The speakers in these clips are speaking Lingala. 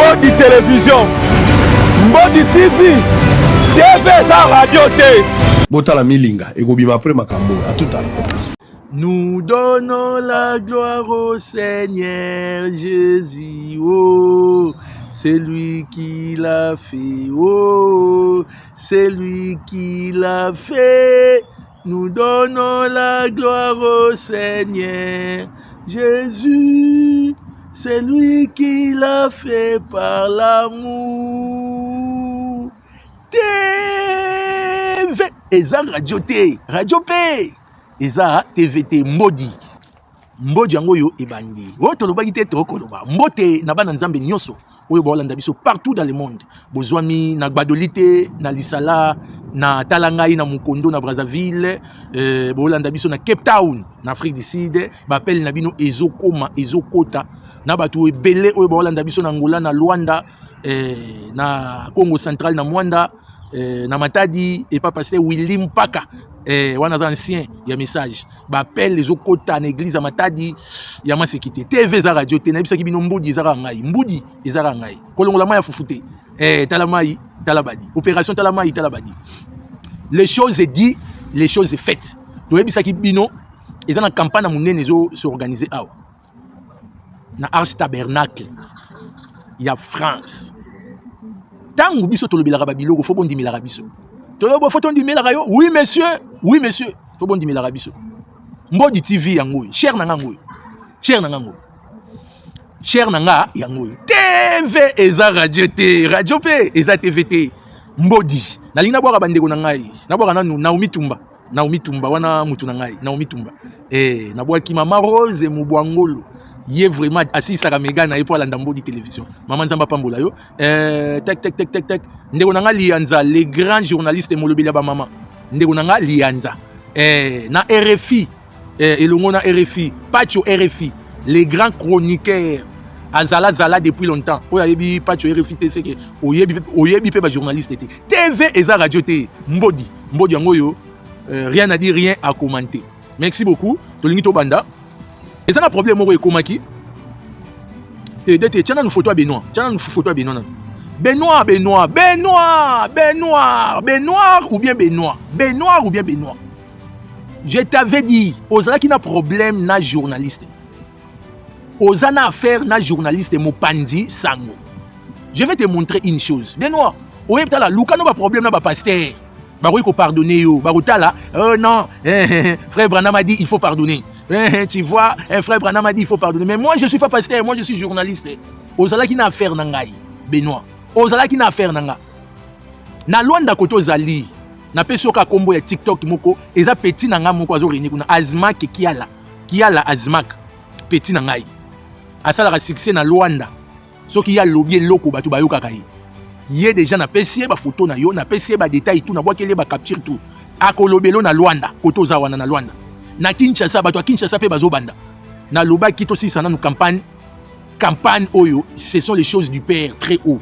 Mbodi télévision, Mbodi TV, TV eza radio te. Botala milinga, ekobima après makambo, à tout à l'heure. Nous donnons la gloire au Seigneur Jésus, oh, c'est lui qui l'a fait, oh, c'est lui qui l'a fait. Nous donnons la gloire au Seigneur Jésus, c'est lui qui l'a fait par l'amour. TV, eza radio T, radio P. Eza TVT Mbodi. Mbodi yango yo ebandi. O tolobaki te tokoloba. Mbote na bana nzambe nyoso. Oyo bolanda biso partout dans le monde. Bozwami na Gbadolite, na Lisala, na Talangai, na Mukondo, na Brazzaville, bolanda biso na Cape Town, na Afrique du Sud, bapel na bino ezokoma, ezokota. Na batu ebele oyo bolanda biso na Angola, na Luanda, na Congo Central, na Mwanda, na Matadi et pas pasteur Willy Mpaka. Wana ancien il y a message bapel les okota na église à Matadi ya masekité TV za radio te na bisaki bino Mbodi ezara ngai Mbodi ezara ngai kolongola mai ya fufute talamai talabadi opération talamai talabadi les choses est dit les choses est faites to bisaki bino ezana campagne na munene zo s'organiser awa na Arche Tabernacle ya France tangu biso tolobelaka babiloko fo bondimilaka biso tolobo fo tondimilaka yo oui monsieur fo bondimilaka biso Mbodi TV yango cher na ngango cher na nga yango TV eza radio T radio P eza TVT Mbodi nalingi nabwaka bandeko na ngai nabwaka nanu Naomi Tumba wana mutu na ngai Naomi Tumba nabwaki Mama Rose Mubwangolo ye vraiment asisaka megana epo alanda Mbodi télévision mama nzamba pambola yo tek ndeko nanga lianza les grands journalistes molobeli ba mama ndeko nanga lianza na RFI elongo na RFI Pacho RFI les grands chroniqueurs azala depuis longtemps oya yebi Pacho RFI te c'est que oyebi pe ba journaliste te TV eza radio te Mbodi yango yo rien à dire rien à commenter merci beaucoup tolingi to banda. Et ça, un problème, moi, Komaki. Et d'être, tiens, nous photo à Benoît. Benoît ou bien Benoît. Je t'avais dit, Ozana qui n'a problème, na journaliste. Ozana affaire, na journaliste, Mopandi Sango. Je vais te montrer une chose. Benoît, oui, là, Luka n'a pas problème, n'a pas pasteur. Baroui ko pardonner yo. Barouta là, oh non, frère Branham a dit il faut pardonner. Tu vois, frère Branham a dit il faut pardonner. Mais moi je suis pas pasteur, moi je suis journaliste. Ozala qui n'a affaire nangai, Benoît. Ozala qui n'a affaire nanga. Na Luanda koto zali, na peso ka kombo ya TikTok moko, eza petit nanga moko azo réunir kuna Azmak kiala Azmak petit nangai. Asala ka succès na Luanda. Soki ya lobby loko batu bayoka kai. Yé déjà na pesier ba photo na yo na pesier ba détail tout na bois kele ba capture tout akolobelo na Luanda koto za wana na Luanda na Kinshasa ba to Kinshasa pe bazo banda na loba kito si sana nous campagne oyo ce sont les choses du père très haut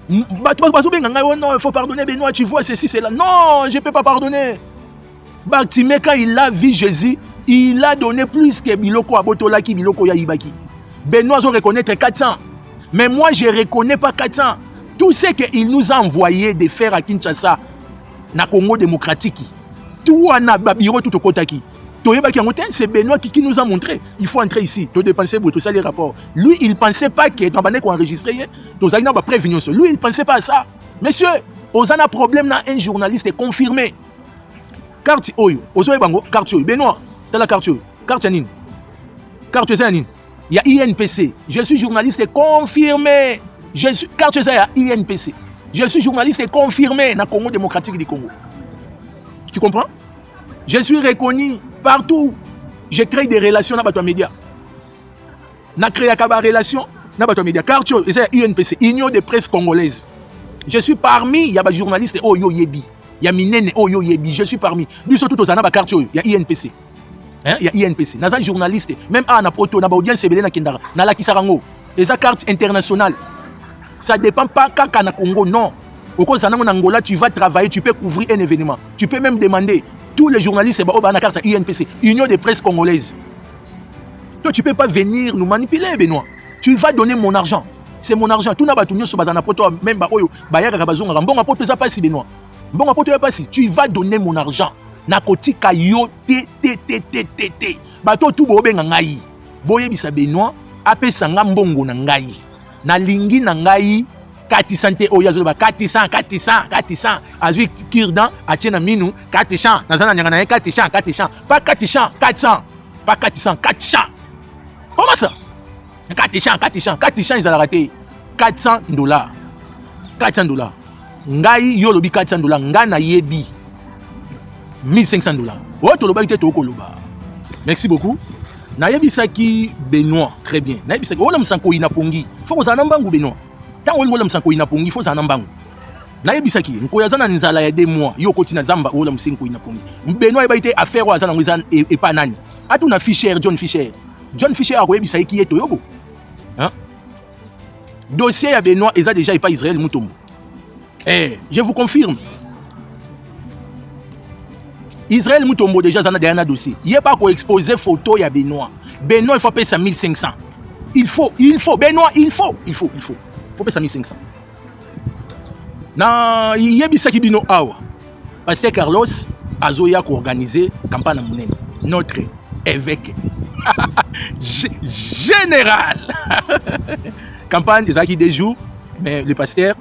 ba to bazo benga ngai non il faut pardonner Benoît tu vois ceci c'est là non je peux pas pardonner Bartimée quand il a vu Jésus il a donné plus que biloko abotola ki biloko ya ibaki Benoît zo reconnaître 400. Mais moi, je ne reconnais pas 400. Tout ce qu'il nous a envoyé de faire à Kinshasa, na Congo démocratique, tout en a babiro tout au kotaki. C'est Benoît qui nous a montré. Il faut entrer ici. Tu dépenser pour tout ça les rapports. Lui, il ne pensait pas que tu as enregistré. Lui, il ne pensait pas à ça. Monsieur, on a un problème dans un journaliste confirmé. Carte Oyo, carte Oyo, Benoît, tu as la carte Oyo. Carte Yanine. Carte Yanine. Il y a INPC. Je suis journaliste confirmé. Car tu sais, il y a INPC. Je suis journaliste confirmé dans le Congo démocratique du Congo. Tu comprends? Je suis reconnu partout. Je crée des relations avec les médias. Je crée des relations avec les médias. Car tu sais, INPC, Union des presse congolaise. Je suis parmi, il y a des journalistes, oh yo yebi. Il y a Minene, oh yo yebi. Je suis parmi. Lui, surtout, il y a INPC. Il y a INPC. Il y a des journalistes. Même à la proto, il y a des audiences qui sont dans la Kisarango. Et ça, carte internationale. Ça ne dépend pas quand on a Congo, non. Au cas où en Angola, tu vas travailler, tu peux couvrir un événement. Tu peux même demander. Tous les journalistes, on a la carte INPC, Union des presse congolaise. Toi, tu ne peux pas venir nous manipuler, Benoît. Tu vas donner mon argent. c'est mon argent. Tout n'a pas tenu sur bazana poto même ba oyo ba yaka bazonga mbonga poto ça pas si Benoît. Mbonga poto pas si tu vas donner mon argent. Na kotika yo te. Bato tout bo benga ngai. Boyebisa Benoît apesa nga mbongo na ngai. Na lingi na ngai kati santé oyo azoloba 400 azwi kirdan atiena minu 400 nazana nyanga na 400 pas 400 pas 400 comment ça 400 ils ont raté $400 ngai yo lobi $400 nga na yebi $1500 oto loba ite to koloba merci beaucoup na yebisaki Benoît très bien na yebisaki wala msanko ina pongi faut ko zana mbangu Benoît tant wala msanko ina pongi faut zana mbangu na yebisaki nko yazana nzala ya 2 mois yo kotina zamba wala msanko ina pongi Benoît ba ite affaire wa zana ngizana e pa nani atu na Fischer John Fischer a koyebisa ki eto yobo hein dossier ya Benoît eza déjà pas Israël Mutombo je vous confirme Israël Mutombo déjà zana derrière dossier il est pas ko exposer photo ya Benoît il faut payer ça 1500 il faut Benoît il faut payer ça 1500 na yebisa ki bino awa Pasteur Carlos azoya ko organiser campagne monene notre évêque général campagne des acquis des jours mais le pasteur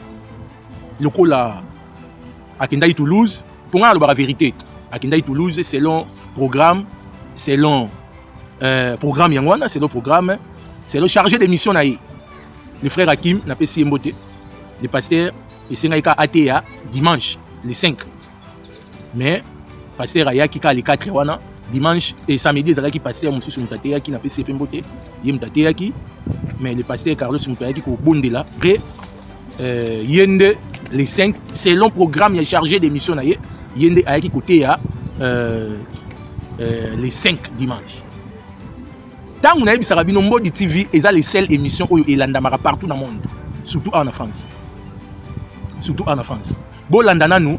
le coup là à Kendai Toulouse pour la vérité à Kendai Toulouse selon programme Yangwana c'est le programme c'est le chargé de mission naïe le frère Hakim n'a pas si mboté le pasteur et c'est naïka ATA dimanche le 5 mais pasteur Ayaki ka le 4 wana dimanche et samedi ils allaient passer mon sous mutatea qui n'a pas CP mboté yé mutatea qui mais le pasteur Carlos mutatea qui ko bondela près yende les 5 selon programme il est chargé des missions naïe yende ayaki côté à les 5 dimanche tant on a eu Sarabino Mbodi TV et ça les seules émissions où il landamara partout dans le monde surtout en France bon landana nous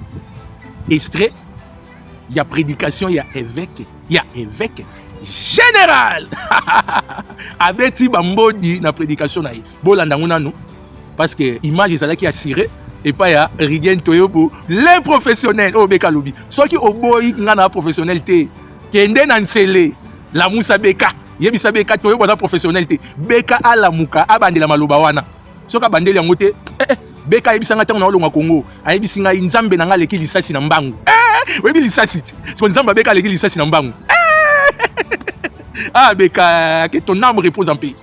extrait il y a prédication il y a évêque général abeti bambodi na prédication na bon landanguna nous parce que image ezala qui assuré et pas ya rien toyobo les professionnels au bekalobi ceux qui au boy ngana professionnalité kende na nsele la musa beka yebisa beka toyobo na professionnalité beka ala muka abandela maloba wana soka bandeli yango te beka yebisa ngata na olonga Congo ayebisi nga nzambe na ngale ki lisasi na mbangu webi lisasi so nzamba beka leki lisasi na mbangu beka que ton âme repose en paix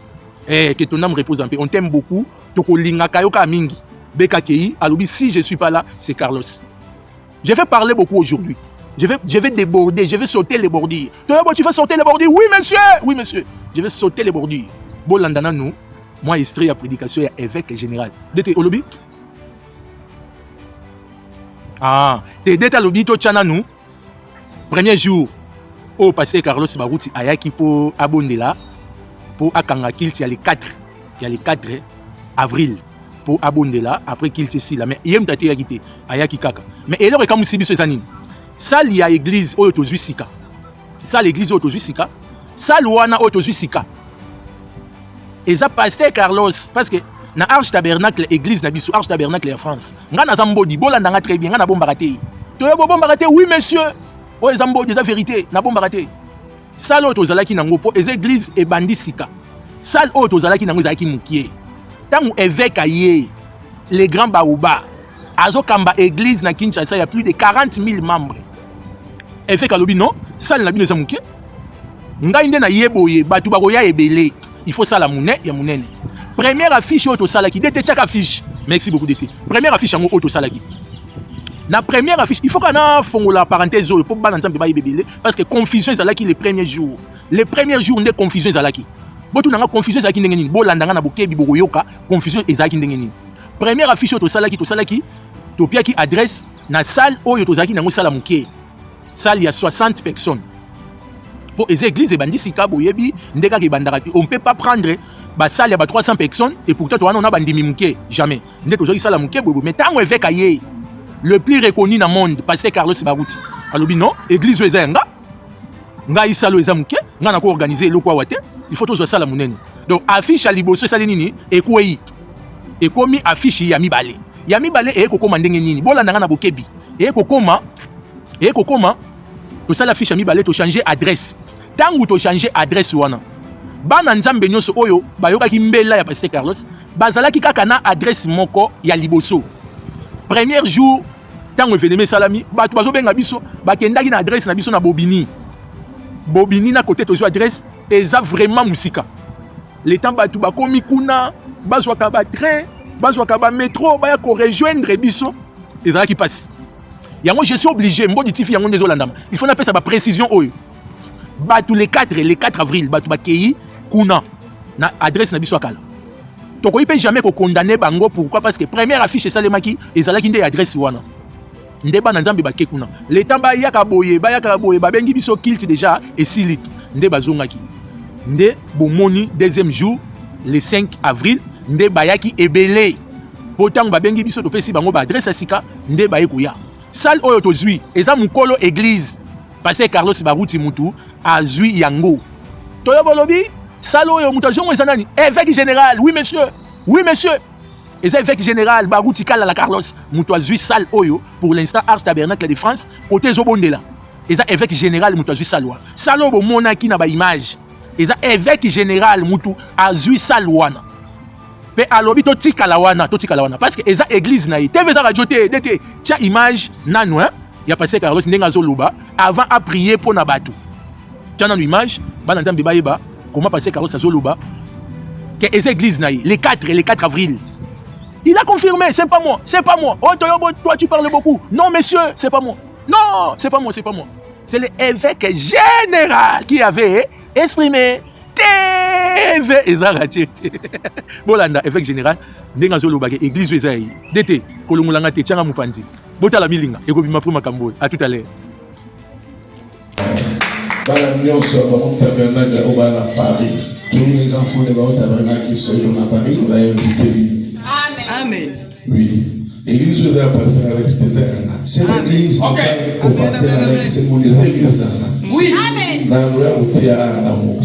que ton âme repose en paix on t'aime beaucoup tokolinga kayoka mingi beka kei alobi si je suis pas là c'est Carlos je vais parler beaucoup aujourd'hui je vais déborder je vais sauter les bordures tu vas sauter les bordures oui monsieur je vais sauter les bordures bon landana nous moi extrait à prédication ya évêque général dete olobi te dete alobi to tchana nous premier jour au pasteur Carlos Barouti ayaki po abondela pour akanga kilti ya le 4 avril pour abondela après kilti si la mais yem tate yakite ayaki kaka mais eloko ekamu sibiso ezanini sali ya église oyo tozwi sika sali église oyo tozwi sika sali wana oyo tozwi sika eza pasteur Carlos parce que na Arche Tabernacle église na biso Arche Tabernacle en France nga na zambodi bolanda nga très bien nga na bomba raté toyo bomba raté oui monsieur o zambodi eza vérité na bomba raté sali oyo tozalaki nango po eza église ebandi sika sali oyo tozalaki nango ezalaki mokie tango évêque aye les grands baoba azokamba église na Kinshasa il y a plus de 40 000 membres évêque alobi non sali na bino eza mokie ngai nde na yeboye batu bakoya ebele il faut ça la monnaie ya monene première affiche auto salaki dete chaque affiche merci beaucoup dete première affiche en auto salaki na première affiche il faut qu'on a fongo la parenthèse pour bana nzambe ba yebele parce que confusion ezalaki les premiers jours de confusion ezalaki botu nanga confusion ezalaki ndenge nini bolandanga na bokebi bokoyoka confusion ezalaki ndenge nini première affiche auto salaki to piaki adresse na salle oyo tozalaki nango sala mokie salle ya 60 personnes pour les églises et bandits sika boyebi ndeka ki bandaka on peut pas prendre ba salle ya ba 300 personnes et pourtant on a bandimi muke jamais ndeko zoki sala muke bobo mais tango évêque aye le plus reconnu dans le monde pasteur Carlos Barouti alobi non église ezanga nga isalo ezamuke nga na ko organiser le kwa wate il faut toujours sala munene donc affiche à liboso sala nini ekwei et comme affiche Yami Balé. Yami Balé et kokoma ndenge nini. Bola ndanga na bokebi. Et kokoma to ça l'affiche Yami Balé to changer adresse. Tangu to changer adresse wana. Bana nzambe nyonso oyo bayoka ki mbela ya Pasteur Carlos. Bazalaki kaka na adresse moko ya liboso. Premier jour tango événement salami batu bazo benga biso bakendaki na adresse na biso na Bobini. Bobini na côté tozo adresse eza vraiment musika. Les temps batu bakomi kuna bazwaka ba train, bazwaka ba métro baya ko rejoindre biso ezala ki passe. Yango je suis obligé mbodi tifi yango ndezolandama. Il faut na pesa ba précision oyo. Batu le 4 avril batu bakeyi kuna na adresse na biso akala. Toko ipe jamais ko condamner bango pourquoi parce que première affiche salemaki ezalaki nde adresse wana. Nde ba nzambe ba kekuna. Le temps ba yaka boye ba bengi biso kilt déjà et silit nde bazongaki. Nde bomoni deuxième jour le 5 avril nde bayaki ebele. Pourtant ba bengi biso to pesi bango ba adresse asika nde ba ekuya. Salle oyo to zui eza mukolo église. Pasteur Carlos Barouti mutu azui yango. Toyo bolobi salle oyo mutu azongo eza nani? Évêque général. Oui monsieur. Oui monsieur. Eza évêque général Barouti kala la Carlos mutu azui salle oyo pour l'instant Ars Tabernacle de France côté zobondela. Eza évêque général mutu azui salle wa. Salle oyo monaki na ba image. Eza évêque général mutu azui salle wana. Pe alobi to tikala wana parce que eza église na yi. TV za radio te dete tia image nanu hein. Il y a passé Carlos Ndenga Zoluba avant à prier pour Nabatu. Tu as une image, comment passer Carlos Zoluba que les églises les 4 avril. Il a confirmé, c'est pas moi. Oh toi tu parles beaucoup. Non monsieur, c'est pas moi. Non, c'est pas moi. C'est l'évêque général qui avait exprimé TV Ezarache. Bolanda évêque général Ndenga Zoluba église Ezaï. Dete kolongolanga te tchanga mupanzi. Bota la milinga, et ma prima Kamboy. À tout à l'heure. Tous les enfants de Baron Tabernacle qui sont à Paris, on l'a invité. Amen. Oui. L'église de la pasteur Alex Tezana. C'est l'église au pasteur Alex, c'est mon église. Oui. Amen. Dans le théâtre d'amour.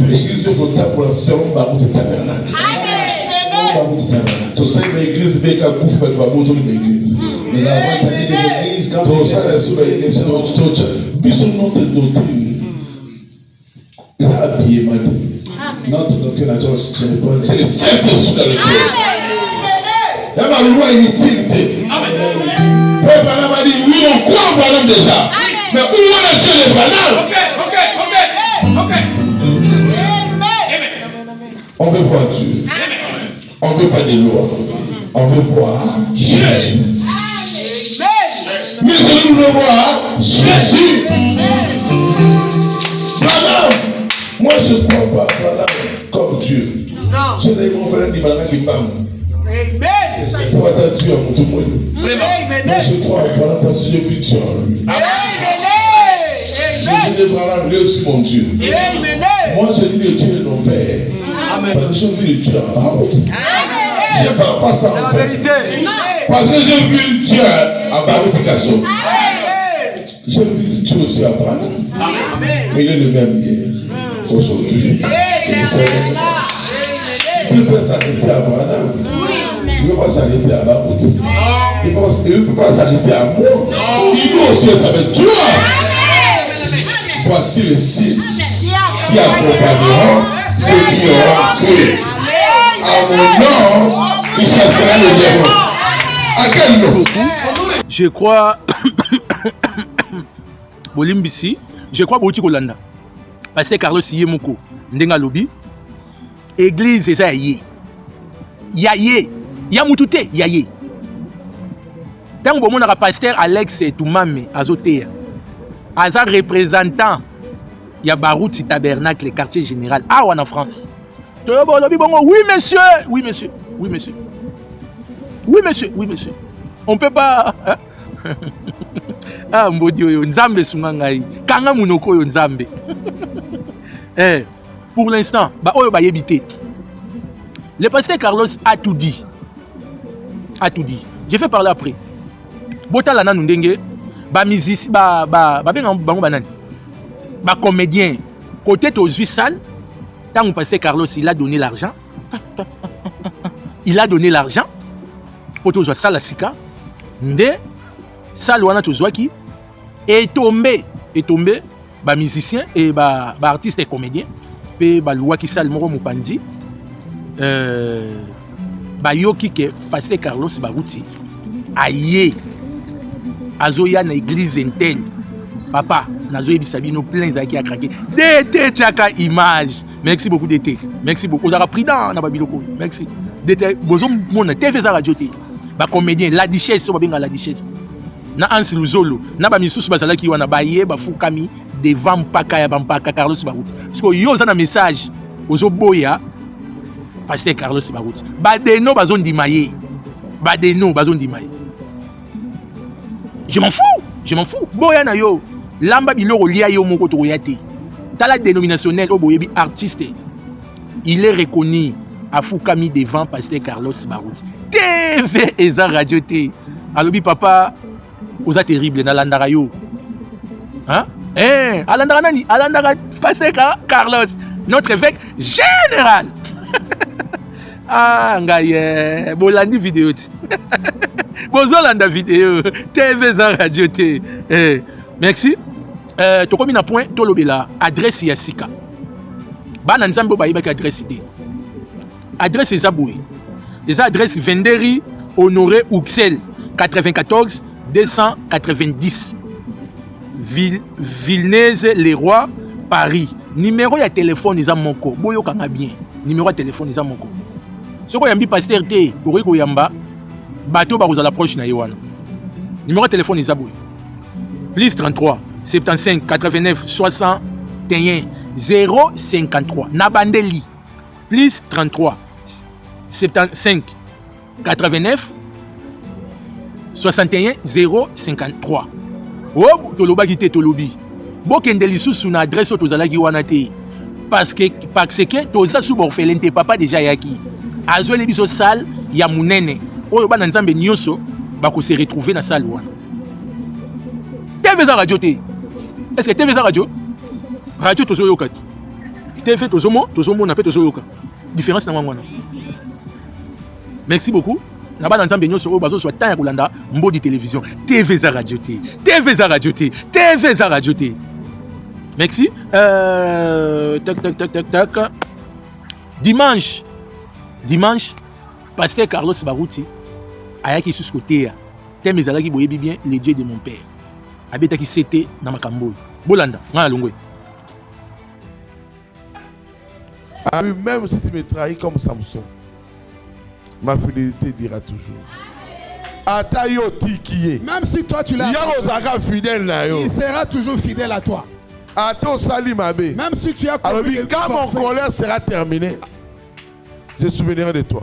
L'église de votre appellation, Baron Tabernacle. Tout ça, l'église, c'est un coup de babou de l'église. Nous avons entendu des églises quand on s'est sur l'église, puisque notre doctrine est habillée maintenant. Notre doctrine à toi, c'est le Saint-Esprit dans le cœur. Il y a ma loi inutilité. Frère Branham a dit oui, on croit en Branham déjà. Mais où est Dieu les Branham? Ok. On veut voir Dieu. On ne veut pas des lois. On veut voir Jésus. Mais je veux voir Jésus. Branham, moi je ne crois pas Branham comme Dieu. Non. Je n'ai pas fait Branham qui parle. C'est pour ça que Dieu a pour tout le monde. Moi je crois en Branham parce que j'ai vu Dieu en lui. Je dis Branham, lui aussi mon Dieu. Moi je dis le Dieu de mon Père. Parce que j'ai vu le Dieu en parole. Je ne parle pas ça en fait. Parce que j'ai vu Dieu à Barouticasso. J'ai vu Dieu aussi à Branham. Mais il est le même hier, aujourd'hui. Il peut s'arrêter à Branham. Il ne peut pas s'arrêter à Barouti. Il ne peut pas s'arrêter à moi. Il peut aussi être avec toi. Voici le signe qui accompagneront ceux qui auront cru. À mon nom, il chassera le démon. À quel nom? Je crois. Bolimbisi, je crois Bouti Kolanda. Parce que Carlos Yemoko, Ndenga Lobi, Église, c'est ça, yé. Yaye. Yamoutouté, yaye. Tant que mon pasteur Alex Toumame, Azotea, Aza représentant, il y a Barouti Tabernacle, quartier général, en France. Oui monsieur, oui monsieur, oui monsieur. Oui monsieur, oui monsieur. On ne peut pas. Ah, Mbodio, Nzambe Sungangai. Kanga Munoko, Nzambe. Pour l'instant, le pasteur Carlos a tout dit. A tout dit. Je vais parler après. Bota lana nundenge, musicien, comédien. Côté aux 8 salles, tant que pasteur Carlos il a donné l'argent, il a donné l'argent pour tozwa sala sika nde sala wana tozwaki est tombé ba musicien et ba artiste et comédien pe ba loi qui sale moko mopanzi ba yoki ke pasteur Carlos Barouti aye azoya na église interne papa nazoyebi sabino plein zaki a craqué DT tchaka image merci beaucoup DT merci beaucoup ozara prudent na babiloko merci DT bozo mona TV za radio te ba comédien la duchesse ba benga la duchesse na Ansi Luzolo na ba misusu bazalaki wana baye ba fukami devant mpaka ya bampaka Carlos Barouti parce que yo za na message ozo boya pasteur Carlos Barouti badeno bazondi maye badeno bazondi maye je m'en fous boya na yo lamba biloko lia yo moko to yate tala dénominationnel au boyebi artiste il est reconnu à fukami devant pasteur Carlos Barouti TV eza radio te alobi papa oza terrible na landara yo hein alandara nani alandara pasteur Carlos notre évêque général ah ngaye bolandi vidéo ti bozolanda vidéo TV za radio te merci tokomi na point tolobela adresse ya sika bana nzambe bayibaki adresse ide adresse eza boye eza adresse Venderi Honoré Uxel 94 290 Villeneuve-les-Rois Paris. Numéro ya téléphone eza moko boyokanga bien numéro ya téléphone eza moko soko yambi pasteur te koriko yamba bato bakozala proche na yewana numéro ya téléphone eza boye plus 33 75 89 61 053 Nabandeli plus 33 75 89 61 053 oh tolobaki te tolobi bokende lisusu na adresse tozalaki wana te parce que toza sous orphelin te papa déjà yaki azweli biso salle ya munene oyo bana nzambe nyonso bako se retrouver na salle wana TV za radio te est-ce que TV za radio tozo yoka TV tozo na pe tozo yoka différence na wana merci beaucoup na bana nzambe nyonso oyo bazo so tanya kolanda mbodi télévision TV za radio te TV za radio te TV za radio te merci tac dimanche pasteur Carlos Barouti ayaki sous côté ya thème ezalaki boyebi bien le Dieu de mon père abetaki c'était na makambo bolanda ngala longwe même si tu me trahis comme Samson ma fidélité dira toujours. Même si toi tu l'as, il sera toujours fidèle à toi. Même si tu as commis des quand mon colère sera terminée, je souviendrai de toi.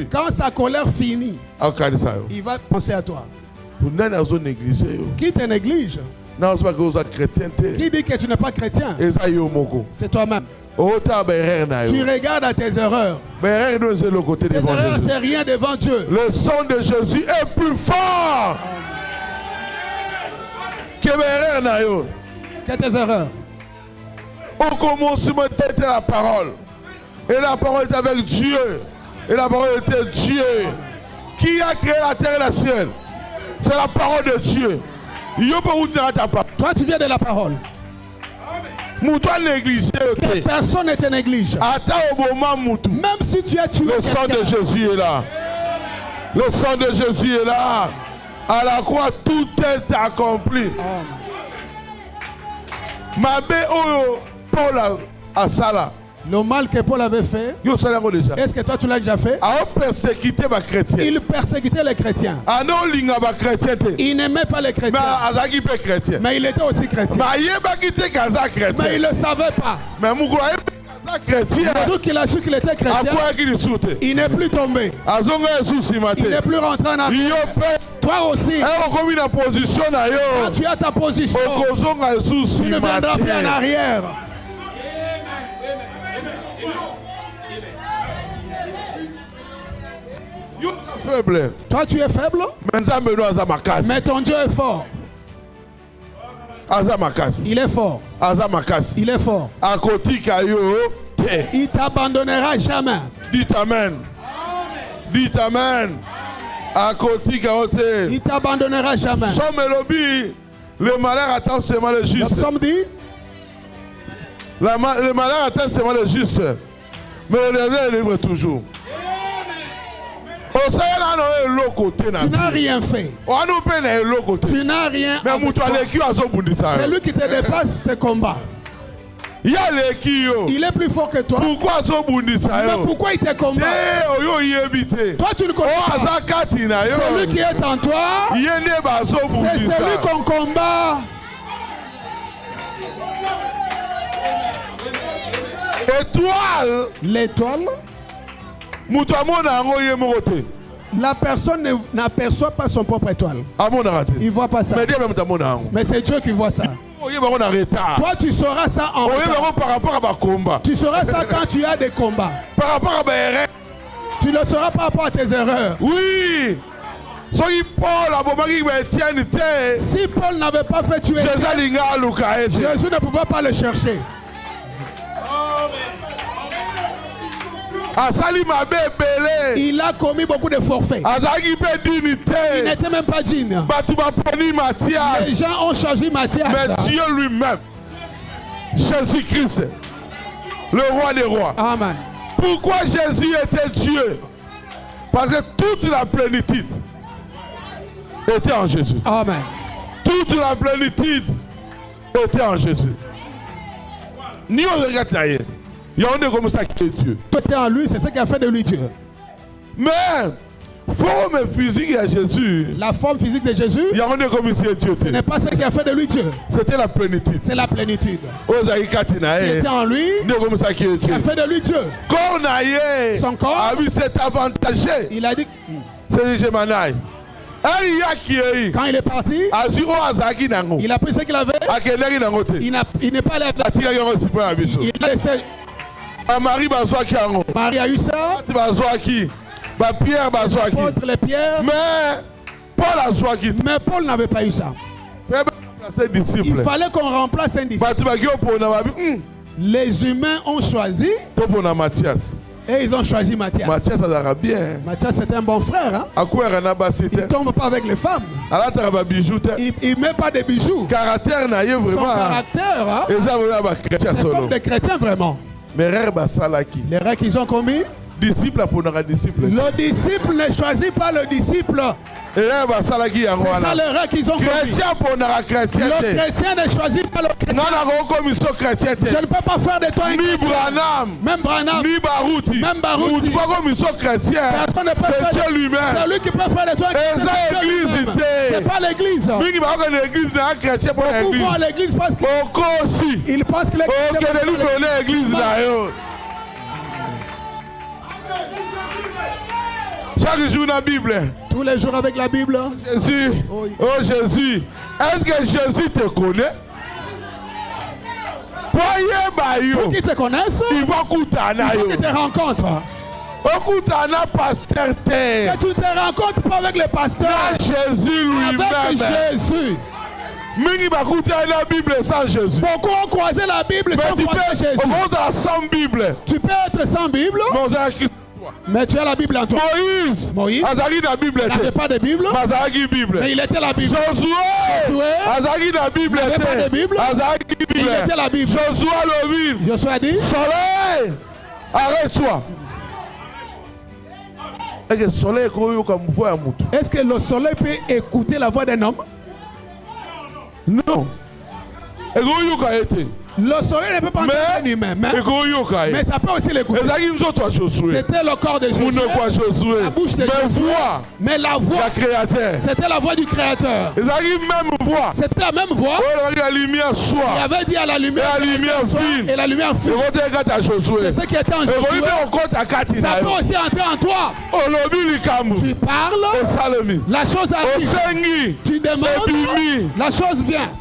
Quand sa colère finit, il va penser à toi. Qui te néglige? Qui dit que tu n'es pas chrétien? C'est toi-même. Tu regardes à tes erreurs. Tes erreurs, c'est rien devant Dieu. Le sang de Jésus est plus fort que tes erreurs. Au commencement était la parole. Et la parole était avec Dieu. Et la parole était Dieu. Qui a créé la terre et la ciel? C'est la parole de Dieu. Toi, tu viens de la parole. Personne ne te néglige. Même si tu as tué le sang de Jésus est là. Le sang de Jésus est là. À la croix, tout est accompli. Paul a Sala. Le mal que Paul avait fait, est-ce que toi tu l'as déjà fait? Il persécutait les chrétiens. Il n'aimait pas les chrétiens. Mais il était aussi chrétien. Mais il ne le savait pas. Le jour qu'il a su qu'il était chrétien, il n'est plus tombé. Il n'est plus rentré en arrière. Toi aussi, quand tu as ta position, tu ne viendras plus en arrière. Faible. Toi tu es faible, mais ton Dieu est fort. Il est fort. Il est fort. Il ne t'abandonnera jamais. Dites Amen. Dites Amen. À côté, il ne t'abandonnera jamais. Somme et lobby, le malheur attend seulement le juste. Le psaume dit, le malheur attend seulement le juste. Mais le dernier est libre toujours. Tu n'as rien fait. Tu n'as rien fait. Celui qui te dépasse te combat. Il est plus fort que toi. Pourquoi mais pourquoi il te combat? Toi tu ne connais pas. Celui qui est en toi, c'est celui qu'on combat. Étoile. L'étoile. La personne n'aperçoit pas son propre étoile. Il ne voit pas ça. Mais c'est Dieu qui voit ça. Toi, tu sauras ça en retard. Tu sauras ça quand tu as des combats. Tu le sauras par rapport à tes erreurs. Oui. Si Paul n'avait pas fait tuer Jésus ne pouvait pas le chercher. Il a commis beaucoup de forfaits. Il n'était même pas digne. Les gens ont choisi Matthias. Mais Dieu lui-même, Jésus-Christ, le roi des rois. Amen. Pourquoi Jésus était Dieu? Parce que toute la plénitude était en Jésus. Amen. Toute la plénitude était en Jésus. Ni on regarde d'ailleurs. Il y a un comme ça qui est Dieu. Tout est en lui, c'est ce qui a fait de lui Dieu. Mais forme physique à Jésus. La forme physique de Jésus. Il y a un comme ça Dieu. Ce n'est pas ce qui a fait de lui Dieu. C'était la plénitude. C'est la plénitude. Qui était en lui. Qui a fait de lui Dieu. Son corps. C'est avantagé. Il a dit. C'est Gemanaï. Quand il est parti, il a pris ce qu'il avait. Il n'est pas allé avec. Il a laissé. Marie a eu ça. Pierre contre les pierres. Mais Paul n'avait pas eu ça. Il fallait qu'on remplace un disciple. Les humains ont choisi. Et ils ont choisi Matthias. Matthias c'est un bon frère. Hein? Il ne tombe pas avec les femmes. Il ne met pas de bijoux. Son caractère, hein? C'est comme des chrétiens vraiment. L'erreur qu'ils ont commis. Le disciple ne choisit pas le disciple. C'est ça l'erreur qu'ils ont commis. Le chrétien ne choisit pas le chrétien. Je ne peux pas faire de toi un chrétien. Même Branham. Même Barouti. Personne ne peut faire. C'est Dieu lui-même. C'est lui qui peut faire de toi un chrétien. C'est pas l'église. Beaucoup vont à l'église parce qu'ils pensent que l'église. Chaque jour dans la Bible. Tous les jours avec la Bible. Jésus. Oh Jésus. Est-ce que Jésus te connaît? Pour qu'ils te connaissent, il faut qu'ils te rencontrent. Que tu te rencontres pas avec le pasteur. Jésus lui-même. Avec Jésus. Beaucoup ont croisé la Bible sans croiser Jésus. Tu peux être sans Bible. Mais tu as la Bible en toi. Moïse n'avait pas de Bible. Mais il était la Bible. Josué n'avait pas de Bible. Il était la Bible. Josué a dit, soleil, arrête-toi. Est-ce que le soleil peut écouter la voix d'un homme? Non. Le soleil ne peut pas entendre un humain, mais ça peut aussi l'écouter. C'était le corps de Josué, la bouche de Josué, mais la voix, c'était la voix du Créateur. C'était la même voix. Il avait dit à la lumière, et la lumière fut. C'est ce qui était en Josué. Ça peut aussi entrer en toi. Tu parles, la chose arrive. Tu demandes, la chose vient.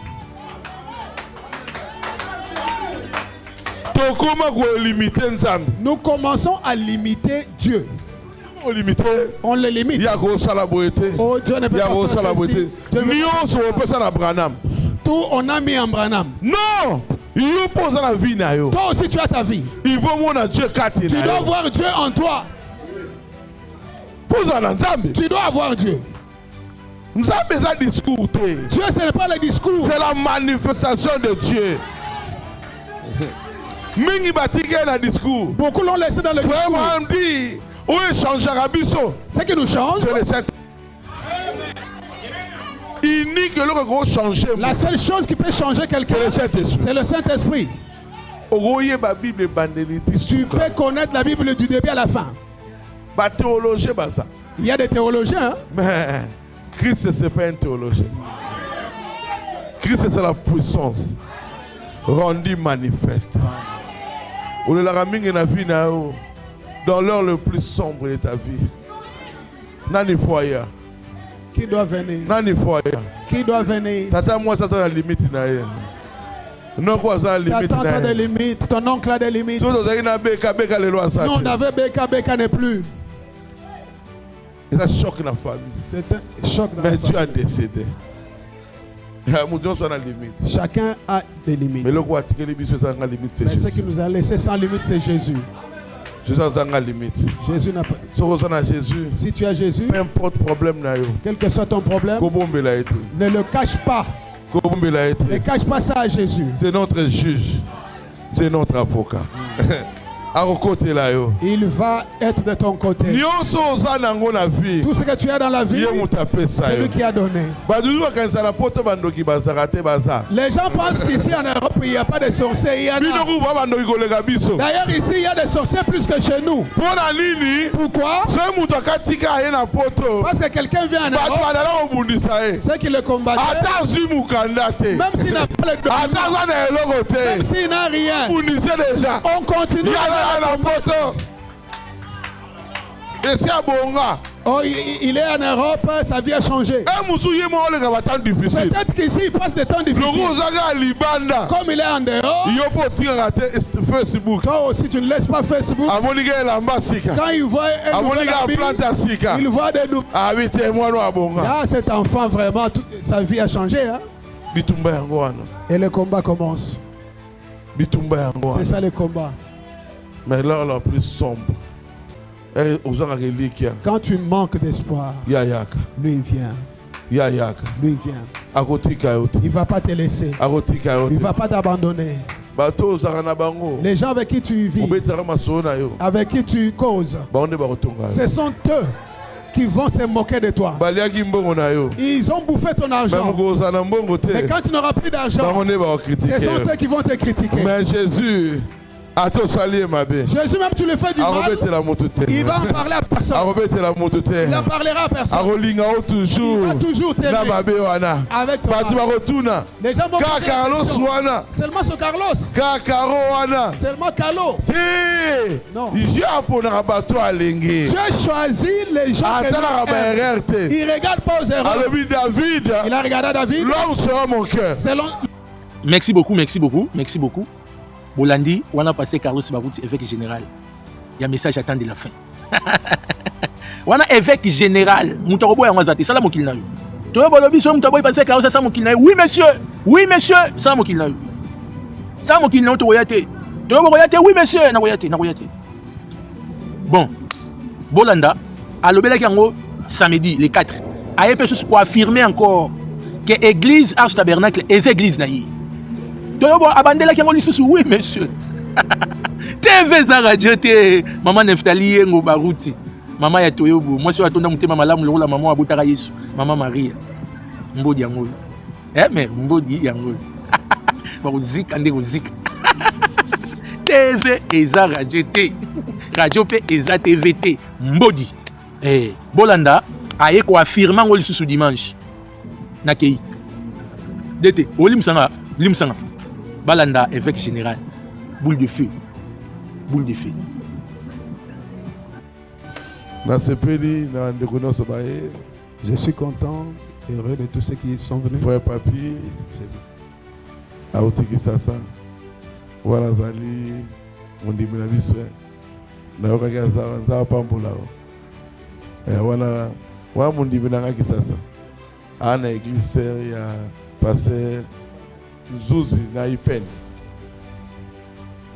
Nous commençons à limiter Dieu. On le limite. Oh, Dieu ne peut pas faire ceci. Tout on a mis en Branham. Non. Toi aussi tu as ta vie. Il faut mon Dieu Tu dois voir Dieu en toi. Tu dois avoir Dieu. Dieu, ce n'est pas le discours. c'est la manifestation de Dieu. Beaucoup l'ont laissé dans le discours. Ce qui nous change, c'est le Saint. La seule chose qui peut changer quelqu'un, c'est le Saint-Esprit. Tu peux connaître la Bible du début à la fin. Il y a des théologiens. Hein? Mais Christ, ce n'est pas un théologien. Christ, c'est la puissance rendue manifeste. Dans l'heure le plus sombre de ta vie. Nani foya. Qui doit venir? Nani foya. Qui doit venir? Tata, moi, ça, c'est la limite. Non, quoi, ça, la limite. Ta tante a des limites, ton oncle a des limites. Non, on avait Beka n'est plus. C'est un choc dans la famille. C'est un choc dans la famille. Mais Dieu a décédé. Chacun a des limites. Mais ce qui nous a laissé sans limite, c'est Jésus. Jésus n'a pas. Si tu as Jésus, peu importe problème, quel que soit ton problème, ne le cache pas. Ne cache pas ça à Jésus. C'est notre juge. C'est notre avocat. Il va être de ton côté. Tout ce que tu as dans la vie, c'est lui qui a donné. Les gens pensent qu'ici en Europe, il n'y a pas de sorciers. D'ailleurs, ici, il y a des sorciers plus que chez nous. Pourquoi? Parce que quelqu'un vient en Europe, ceux qui le combattent, même s'il n'a pas le document, même s'il n'a rien, on continue. Oh, il est en Europe, sa vie a changé. Peut-être qu'ici il passe des temps difficiles. Comme il est en dehors, toi aussi tu ne laisses pas Facebook. Quand il voit un nouvel habit, il voit des nouveaux. Là, cet enfant, vraiment, sa vie a changé. Hein? Et le combat commence. C'est ça le combat. Mais l'heure la plus sombre. Quand tu manques d'espoir, lui il vient. Lui il vient. Il ne va pas te laisser. Il ne va pas t'abandonner. Les gens avec qui tu vis, avec qui tu causes, ce sont eux qui vont se moquer de toi. Ils ont bouffé ton argent. Mais quand tu n'auras plus d'argent, ce sont eux qui vont te critiquer. Mais Jésus, Jésus, même tu le fais du mal, il va en parler à personne. Il en parlera à personne. Il va toujours t'aimer avec ton mal. Les gens vont dire seulement ce Carlos. Seulement Carlo. Non. Tu as choisi les gens que il ne regarde pas aux erreurs. Il a regardé David. L'homme sera mon cœur. Merci beaucoup. Bolandi, on a passé Carlos Barouti, évêque général. Il y a un message attend de la fin. On a évêque général. Moutorobo et Amazati, salam okil na yo. Toi bolobi so Moutorobo passé Carlos salam okil na yo. Oui monsieur, salam okil na yo. Salam okil na yo to royate. Toi royate, oui monsieur, na royate. Bon. Bolanda, à l'obélaki yango samedi le 4. Aye peut pour affirmer encore que église Arche Tabernacle est église na yi. Oui, monsieur. TV za radio te. Maman Neftali ngo Barouti. Maman ya Toyobo. Moi, je suis attendu à malamu lola maman abutaka Yesu. Maman Maria. Mbodi yango. Mais mbodi yango. Baruzika ndeko zika. TV eza radio te. Radio pe eza TV te. Mbodi. Bolanda aye ko affirmer ngo lisusu dimanche. Nakei. Dete, olimsanga. Balanda, évêque général. Boule de feu. Je suis content et heureux de tous ceux qui sont venus. Frère Papi, Aotiki Sasa, voilà Zali, on dit la vie soit. Naoka Gaza Pambola. Voilà, mon dit Sasa. Ana église, il y a passé. Zuzi na ipeni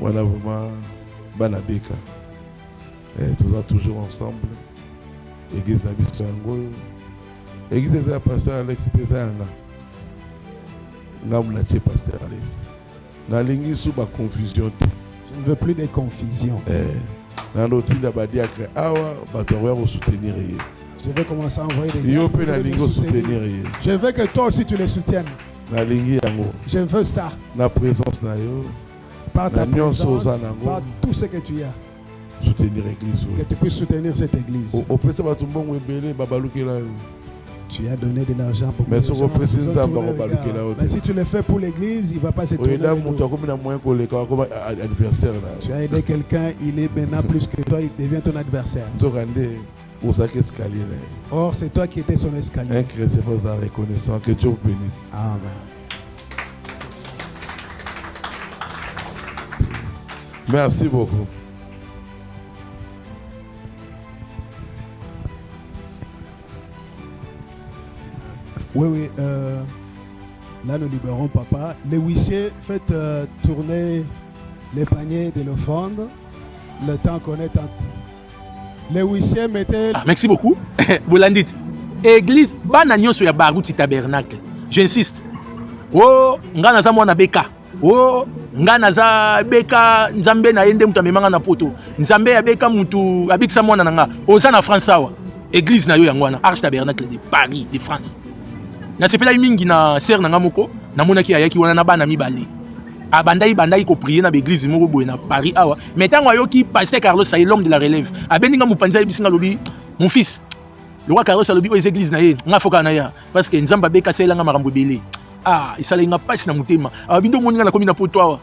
On a vraiment Banabeka. Tous a toujours ensemble. Église Nabisango. Église des pasteur Alex Tezanga. Ngam na pasteur Alex. Na lingi sous ma confusion. Je ne veux plus de confusion. Na noti na badia que awa batower au soutenir. Je vais commencer à envoyer des gens pour les soutenir. Je veux que toi aussi tu les soutiennes. Na lingi yango. Je veux ça. La présence na yo. Par ta présence, par tout ce que tu as. Soutenir l'église. Que tu puisses soutenir cette église. Tu as donné de l'argent pour mais que mais si tu le fais pour l'église, il ne va pas se tourner. Tu as aidé quelqu'un, il est maintenant plus que toi, il devient ton adversaire. Or, c'est toi qui étais son escalier. Un chrétien reconnaissant, que Dieu bénisse. Amen. Merci beaucoup. Oui, là nous libérons papa. Les huissiers, faites tourner les paniers de l'offrande. Le temps qu'on est en... Les huissiers mettez... merci beaucoup. Vous l'avez dit. Église, bananion sur ya barouti tabernacle. J'insiste. Oh, ngana za mwana beka. Oh, ngana za beka nzambe na yende mutu amemanga na poto. Nzambe ya beka mutu abikisa mwana nanga. Oza na France awa. Église na yo yangwana Arche Tabernacle de Paris, de France. Na sepela mingi na ser nanga moko, na monaki ayaki wana na bana mibale. Bandai ko prier na église moko boye na Paris awa. Mais tango ayoki pasteur Carlos Saï, l'homme de la relève. Abeninga mupanza bisinga lobi, mon fils. Le roi Carlos alobi aux églises na ye, nga foka na ya parce que nzamba beka selanga makambo belé. Ah, isalenga pasi na mutema. Abindo moninga na komi na poto awa.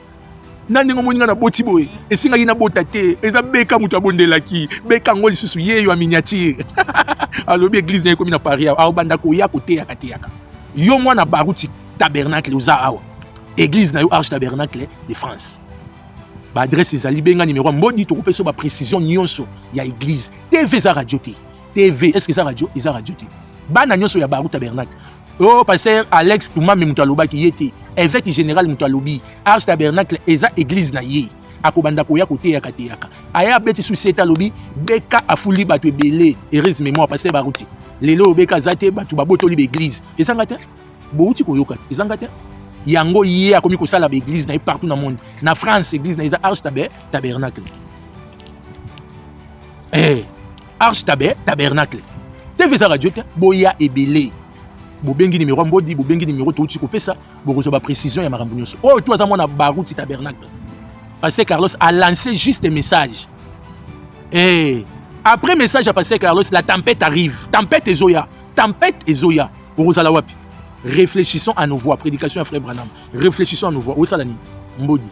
Nani ngomoninga na boti boye. Esinga yina bota te, eza beka mutu abondelaki. Beka ngoli susu yeyo a miniature. Alobi église na ye komi na Paris awa. Banda ko ya kote ya kate yaka. Yo mwana baruti tabernacle oza awa. Église na yo Arche Tabernacle de France. Ba adresse ezali benga numéro mbodi to kopeso ba précision nyonso ya église. TV za radio te. TV, est-ce que ça radio? Eza radio te. Bana nyonso ya baruti tabernacle. Oh pasteur Alex Touma me mutaloba ki yete. Évêque général mutalobi. Arche Tabernacle eza église na ye. Akobanda ko ya kote ya kate yaka. Aya beti société lobi beka afuli batu ebele. Heureuse mémoire pasteur baruti. Lelo beka zate batu babotoli l'église. Ezanga te? Bouti ko yoka. Ezanga te? Yango yé a commis ko sala l'église na partout dans le monde. Na France église na eza Arche Tabernacle. Arche Tabernacle. TV za radio te boya ebele. Bobengi numéro mbodi, bobengi numéro to uti ko pesa, bokozo ba précision ya makambo nyonso. Oh toi za mona baruti tabernacle. Parce que Carlos a lancé juste un message. Après message à passer Carlos, la tempête arrive. Tempête ezoya. Tempête ezoya. Borozala wapi. Réfléchissons à nos voix. Prédication à Frère Branham. Réfléchissons à nos voix. Où ça l'année? Mbodi.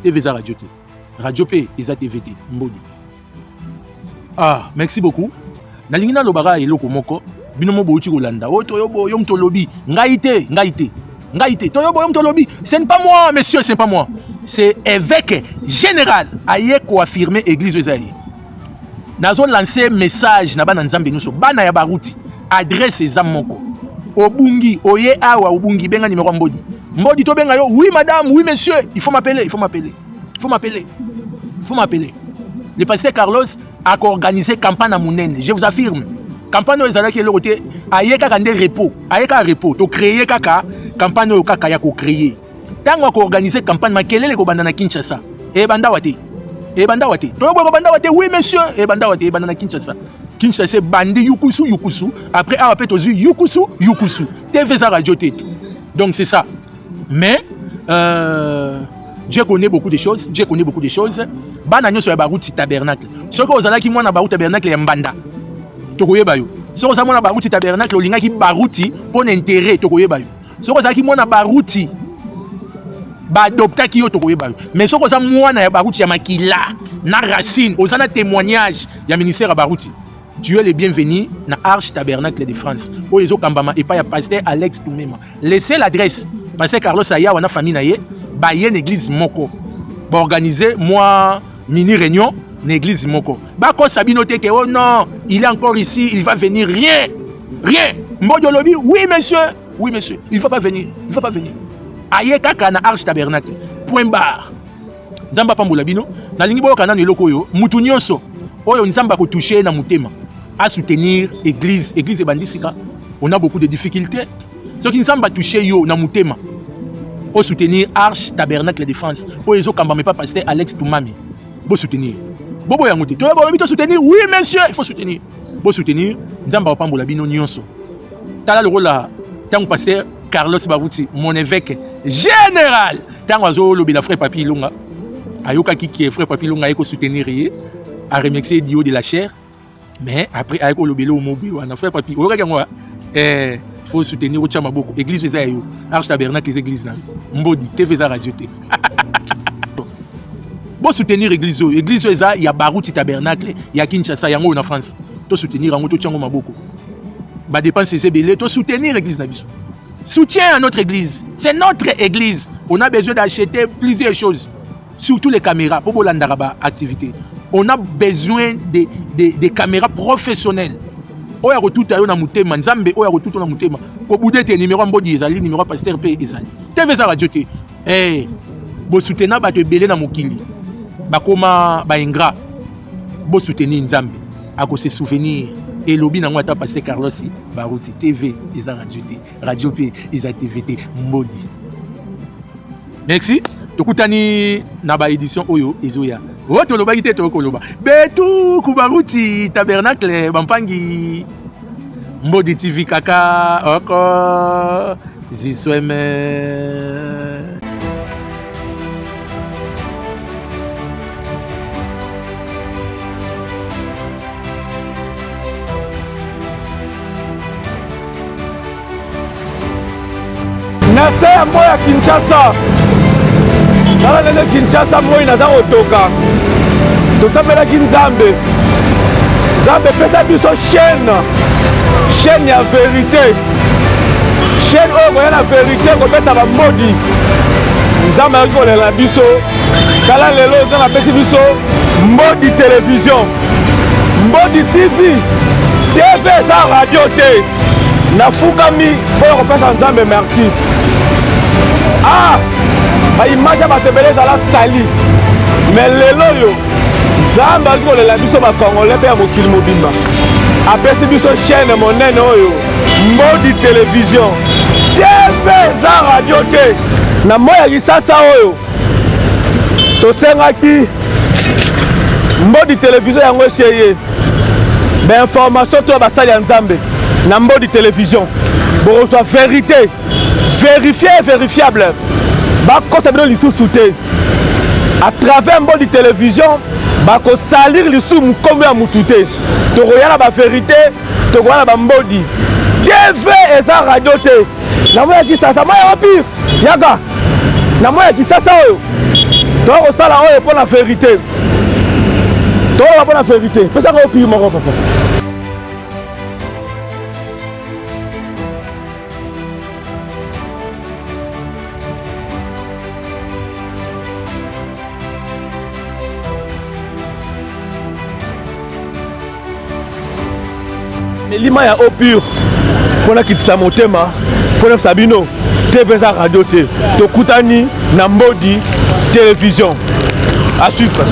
TV za radio te. Radio P, eza TVT. Mbodi. Ah, merci beaucoup. Nalingina lobara eloko moko. Binomo bouti Rolanda. Oh, toyobo yom tolobi. Ngaïté. Toyobo yom tolobi. Ce n'est pas moi, messieurs, ce n'est pas moi. C'est évêque général. Aye ko affirmer église Ezaïe. Nazo lancé message na bana nzambe nuso. Bana ya baruti. Adresse ezamoko. Obungi, oye awa obungi benga numéro mbodi. Mbodi to benga yo. Oui madame, oui monsieur, il faut m'appeler. Le pasteur Carlos a organisé campagne à Mounene. Je vous affirme. Campagne ezala ki le côté ayeka kande repos. Ayeka repos to créer kaka campagne o kaka ya ko créer. Tango ko organiser campagne makelele ko banda na Kinshasa. Banda wate. To ko banda wate oui monsieur. Banda wate banda na Kinshasa. Kinshasa bandi yukusu. Après a appelé tozu yukusu. TV za radio te. Donc c'est ça. Mais Dieu connaît beaucoup de choses. Bana nyoso ya baruti tabernacle. Soko ozala ki mwana baruti tabernacle ya mbanda. Tokoyeba yo. Soko za mwana baruti tabernacle olinga ki baruti pour intérêt tokoyeba yo. Soko za ki mwana baruti ba adopta ki yo tokoyeba yo. Mais soko za mwana ya baruti ya makila na racine ozana témoignage ya ministère ya baruti. Tu es le bienvenu na Arche Tabernacle de France. Oyezo kambama et pas ya pasteur Alex Toumema. Laissez l'adresse. Pasteur Carlos Aya wana famille na ye ba yé église moko. Ba organiser moi mini réunion l'église moko. Ba ko sabino te ke oh non, il est encore ici, il va venir rien. Mbodolobi, oui monsieur, il va pas venir. Aye kaka na Arche Tabernacle. Point barre. Nzamba pambola bino na lingi boyo kana eloko yo mutu nyonso oyo nzamba ko toucher na mutema à soutenir église ebandisika. On a beaucoup de difficultés. Ce qui nzamba toucher yo na mutema au soutenir Arche Tabernacle de France. O ezo kamba mais pas pasteur Alex Toumami. Bo soutenir. Bobo ya muté. Toi bo soutenir. Oui monsieur, il faut soutenir. Bo soutenir nzamba pambola bino nyonso. Tala le rôle là tant pasteur Carlos Barouti, mon évêque général. Tant oiseau lobi la frère Papi Longa. Ayoka qui est frère Papi Longa eko soutenir à remercier Dio de la chair. Mais après ayeko lobelo mobile on a frère Papi. Oyoka ngwa faut soutenir au Chamaboko église Ezayo Arche Tabernacle les églises là. Mbodi TV za radio té. Bon soutenir église Eza il y a Barouti Tabernacle, il y a Kinshasa yango en France. To soutenir yango to tchango maboko. Ba dépenser c'est belé to soutenir l'église na biso. Soutien à notre église. C'est notre église. On a besoin d'acheter plusieurs choses. Surtout les caméras pour Bolandaraba activité. On a besoin des caméras professionnelles. Oya rotuta yo na mutema nzambe oya rotuta na mutema ko budete numéro mbodi ezali numéro pasteur pe ezali. TV za radio te. Bo soutenir ba te belé na mokili. Ba koma ba ingra. Bo soutenir nzambe. Ako se souvenir. Et lobby n'a pas passé Carlos Barouti TV ils ont radio P ils ont TVT Mbodi. Merci. Tokutani na ba édition oyo ezoya. Woto loba ite to koloba. Betu Kubarouti Tabernacle Bampangi Mbodi TV kaka oko zisweme. Nase ya moya Kinshasa. Nala nene Kinshasa moya naza kotoka. Tosambela Nzambe. Nzambe pesa biso chaîne ya vérité. Chaîne oyo koya na vérité kobeta ba mbodi. Nzambe ayaki kolela biso. Kala lelo Nzambe apesi biso Mbodi télévision. Mbodi TV. TV eza radio te. Nafukami pour kopesa Nzambe merci. Ah, ba image ba tebele za la sali. Mais lelo yo Nzambe aziko lela biso ba Congolais pe ya mokili mobimba. Apesi biso chaîne monene oyo Mbodi télévision. TV za radio te. Na moya kisasa oyo tosengaki Mbodi télévision yango eseye. Ba information to basali ya Nzambe. Na Mbodi télévision pour reçoit vérité vérifiée et vérifiable ba kosa bino lisusu te à travers Mbodi télévision ba ko salir lisusu mukombe ya mutute to koyala ba vérité to koyala ba Mbodi TV eza radio te na moya kisasa moya pire yaga na moya kisasa oyo to ko sala oyo pour la vérité to pour la vérité pesa ko pire moko papa. Lima ya eau pure pona kitisa motema pona sabino TV za radio te tokutani na Mbodi télévision à suivre.